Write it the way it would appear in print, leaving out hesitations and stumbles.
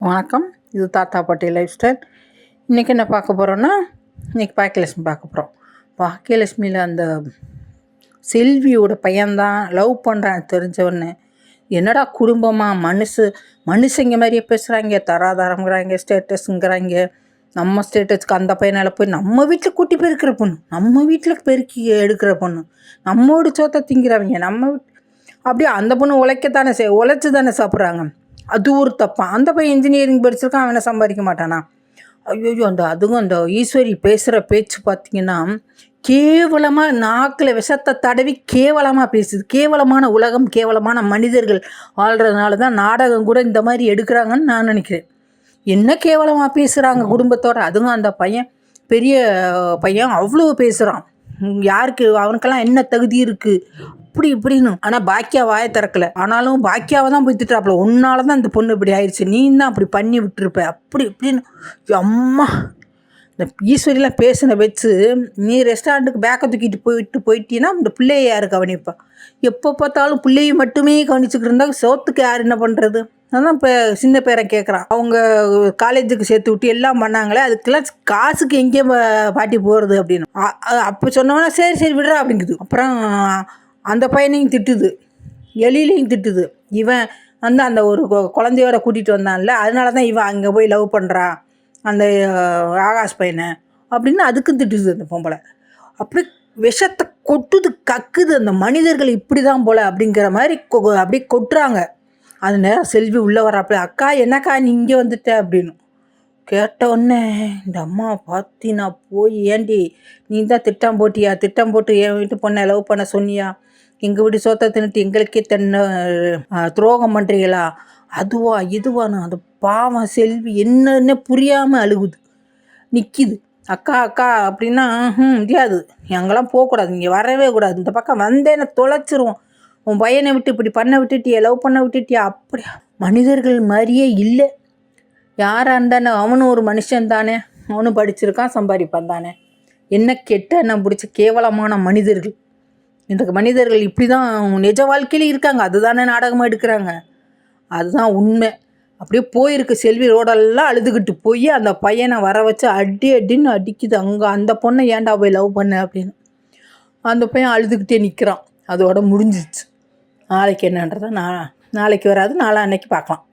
வணக்கம். இது தாத்தா பாட்டி லைஃப் ஸ்டைல். இன்றைக்கி என்ன பார்க்க போகிறோன்னா, இன்றைக்கி பாக்கியலட்சுமி பார்க்க போகிறோம். பாக்கியலட்சுமியில் அந்த செல்வியோட பையன்தான் லவ் பண்ணுறான் தெரிஞ்சவொடனே, என்னடா குடும்பமாக மனுஷங்க மாதிரியே பேசுகிறாங்க, தராதரங்கிறாங்க, ஸ்டேட்டஸுங்கிறாங்க. நம்ம ஸ்டேட்டஸ்க்கு அந்த பையனால் போய் நம்ம வீட்டில் கூட்டி பெருக்கிற பொண்ணு, நம்ம வீட்டில் பெருக்கி எடுக்கிற பொண்ணு, நம்மோட சோத்தை திங்கிறவங்க, அப்படியே அந்த பொண்ணு உழைச்சி தானே சாப்பிட்றாங்க. அது ஒரு தப்பா? அந்த பையன் இன்ஜினியரிங் படிச்சிருக்கான், அவனை சம்பாதிக்க மாட்டானா? ஐயோ, அதுவும் அந்த ஈஸ்வரி பேசுகிற பேச்சு பார்த்திங்கன்னா, கேவலமாக நாக்கில் விஷத்தை தடவி கேவலமாக பேசுது. கேவலமான உலகம், கேவலமான மனிதர்கள் வாழ்கிறதுனால தான் நாடகம் கூட இந்த மாதிரி எடுக்கிறாங்கன்னு நான் நினைக்கிறேன். என்ன கேவலமாக பேசுகிறாங்க குடும்பத்தோடு. அதுவும் அந்த பையன் பெரிய பையன் அவ்வளோ பேசுகிறான். யாருக்கு அவனுக்கெல்லாம் என்ன தகுதி இருக்குது அப்படி இப்படின்னு. ஆனால் பாக்கியா வாயை திறக்கலை. ஆனாலும் பாக்கியாவை தான் போய் திட்டுறாப்புல, உன்னால தான் இந்த பொண்ணு இப்படி ஆயிடுச்சு, நீ தான் அப்படி பண்ணி விட்டுருப்ப அப்படி இப்படின்னு. அம்மா, இந்த ஈஸ்வரியெலாம் பேசின வச்சு, நீ ரெஸ்டாரண்ட்டுக்கு பேக்கை தூக்கிட்டு போயிட்டீங்கன்னா இந்த பிள்ளையை யார் கவனிப்பா? எப்போ பார்த்தாலும் பிள்ளையை மட்டுமே கவனிச்சுக்கிட்டு இருந்தால் சோத்துக்கு யார் என்ன பண்ணுறது? அதான் இப்போ சின்ன பேரன் கேட்குறான். அவங்க காலேஜுக்கு சேர்த்து விட்டு எல்லாம் பண்ணாங்களே, அதுக்கெல்லாம் காசுக்கு எங்கேயே பாட்டி போகிறது அப்படின்னு. அப்போ சொன்னோன்னா சரி விடுறா அப்படிங்குது. அப்புறம் அந்த பையனையும் திட்டுது, எலியிலையும் திட்டுது. இவன் அந்த ஒரு குழந்தையோட கூட்டிகிட்டு வந்தான்ல, அதனால தான் இவன் அங்கே போய் லவ் பண்ணுறான் அந்த ஆகாஷ் பையனை அப்படின்னு அதுக்கும் திட்டுது அந்த பொம்பளை. அப்படி விஷத்தை கொட்டுது, கக்குது. அந்த மனிதர்கள் இப்படி தான் போல அப்படிங்கிற மாதிரி அப்படியே கொட்டுறாங்க. அது நேரம் செல்வி உள்ளே வராப்புல, அக்கா என்னக்கா நீ இங்கே வந்துட்ட அப்படின்னு கேட்டவுடனே இந்த அம்மாவை பார்த்து, நான் போய் ஏண்டி நீ தான் திட்டம் போட்டு என் வீட்டு பொண்ணை லவ் பண்ண சொன்னியா? எங்கள் வீட்டு சோத்தை தின்னுட்டு எங்களுக்கே துரோகம் பண்ணுறீங்களா? அதுவா இதுவான்னு அந்த பாவம் செல்வி என்னன்னு புரியாமல் அழுகுது, நிற்கிது. அக்கா அப்படின்னா முடியாது, எங்கெல்லாம் போகக்கூடாது, இங்கே வரவே கூடாது, இந்த பக்கம் வந்தேன்னு தொலைச்சிருவோம், உன் பையனை விட்டு இப்படி பண்ண விட்டுட்டியா, லவ் பண்ண விட்டுட்டியா? அப்படியா? மனிதர்கள் மாதிரியே இல்லை. யாராக இருந்தானே அவனும் ஒரு மனுஷன் தானே, அவனும் படிச்சிருக்கான், சம்பாதிப்பான் தானே. என்ன கெட்ட என்ன பிடிச்ச கேவலமான மனிதர்கள். இந்த மனிதர்கள் இப்படி தான் நிஜ வாழ்க்கையில் இருக்காங்க. அதுதானே நாடகமாக எடுக்கிறாங்க, அதுதான் உண்மை. அப்படியே போயிருக்கு செல்வி ரோடெல்லாம் அழுதுகிட்டு போய் அந்த பையனை வர வச்சு அடின்னு அடிக்குது. அங்கே அந்த பொண்ணை ஏன்டா போய் லவ் பண்ண அப்படின்னு அந்த பையன் அழுதுகிட்டே நிற்கிறான். அதோட முடிஞ்சிச்சு. நாளைக்கு என்னன்றதை நாளைக்கு வராது, அன்னைக்கு பார்க்கலாம்.